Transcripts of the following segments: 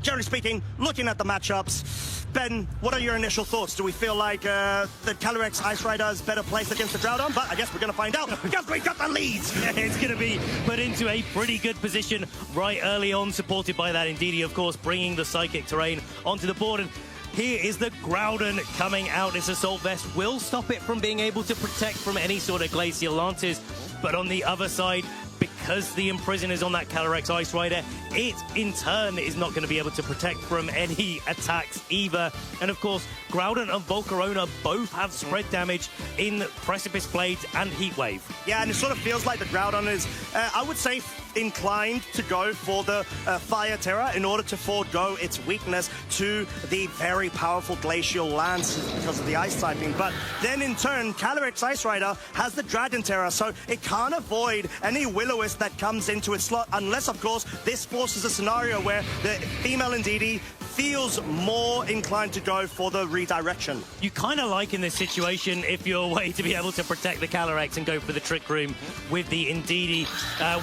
generally speaking, looking at the matchups, Ben, what are your initial thoughts? Do we feel like the Calyrex Ice Rider is better placed against the Groudon? But I guess we're going to find out because we got the leads. It's going to be put into a pretty good position right early on, supported by that Indeedee, of course, bringing the Psychic Terrain onto the board. And here is the Groudon coming out. Its Assault Vest will stop it from being able to protect from any sort of Glacial Lances. But on the other side, because the Imprison is on that Calyrex Ice Rider, it in turn is not going to be able to protect from any attacks either. And of course, Groudon and Volcarona both have spread damage in Precipice Blades and Heat Wave. Yeah, and it sort of feels like the Groudon is, I would say, inclined to go for the Fire Terror in order to forego its weakness to the very powerful Glacial Lance because of the Ice typing. But then in turn, Calyrex Ice Rider has the Dragon Terror, so it can't avoid any Will-O-Wisp that comes into its slot, unless, of course, this forces a scenario where the female Indeedee feels more inclined to go for the redirection. You kind of like in this situation if you're a way to be able to protect the Calyrex and go for the Trick Room with the Indeedee.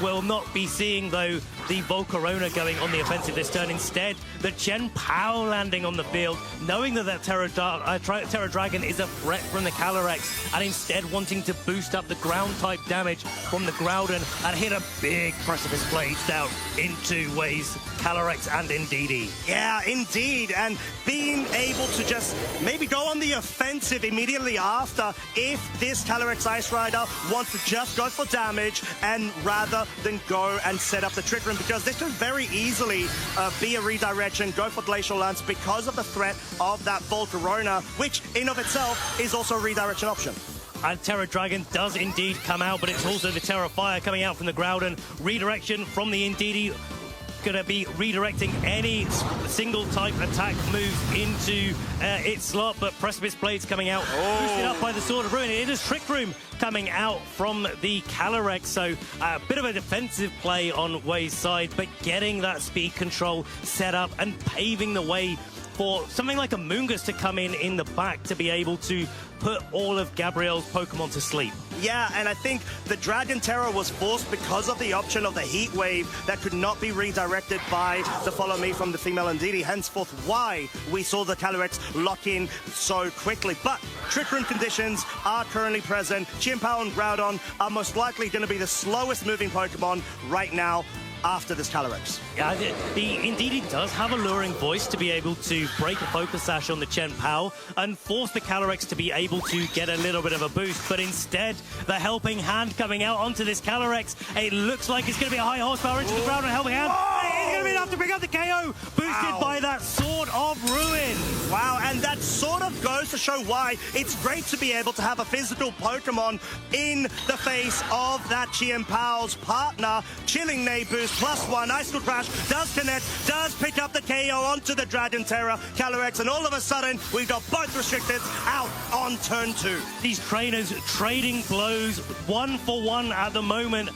We'll not be seeing, though, the Volcarona going on the offensive this turn. Instead, the Chen Pao landing on the field, knowing that that Terra Dragon is a threat from the Calyrex, and instead wanting to boost up the ground-type damage from the Groudon and hit a big Precipice Blades down in two ways, Calyrex and Indeedee. Yeah, indeed, and being able to just maybe go on the offensive immediately after if this Calyrex Ice Rider wants to just go for damage and rather than go and set up the Trick Room, because this could very easily be a redirection, go for Glacial Lance because of the threat of that Volcarona, which in of itself is also a redirection option. And Terra Dragon does indeed come out, but it's also the Terra Fire coming out from the Groudon. Redirection from the Indeedee, going to be redirecting any single type attack moves into its slot, but Precipice Blades coming out, boosted up by the Sword of Ruin. It is Trick Room coming out from the Calyrex, so a bit of a defensive play on Wei's side, but getting that speed control set up and paving the way for something like a Moongus to come in the back to be able to put all of Gabrielle's Pokemon to sleep. Yeah, and I think the Dragon Terror was forced because of the option of the Heat Wave that could not be redirected by the Follow Me from the female Indeedee, henceforth why we saw the Calyrex lock in so quickly. But Trick Room conditions are currently present. Chien-Pao and Groudon are most likely going to be the slowest moving Pokemon right now after this Calyrex. Yeah, the Indeedee does have a luring voice to be able to break a Focus Sash on the Chen-Pao and force the Calyrex to be able to get a little bit of a boost, but instead, the Helping Hand coming out onto this Calyrex. It looks like it's going to be a high horsepower into the ground and Helping Hand. It's going to be enough to bring up the KO, boosted by that Sword of Ruin. Wow, and that sort of goes to show why it's great to be able to have a physical Pokemon in the face of that Chien-Pao's partner. Chilling Neigh boost, +1, Ice School Crash, does connect, does pick up the KO onto the Dragon Terror Calyrex, and all of a sudden, we've got both Restricted out on turn 2. These trainers trading blows 1-for-1 at the moment.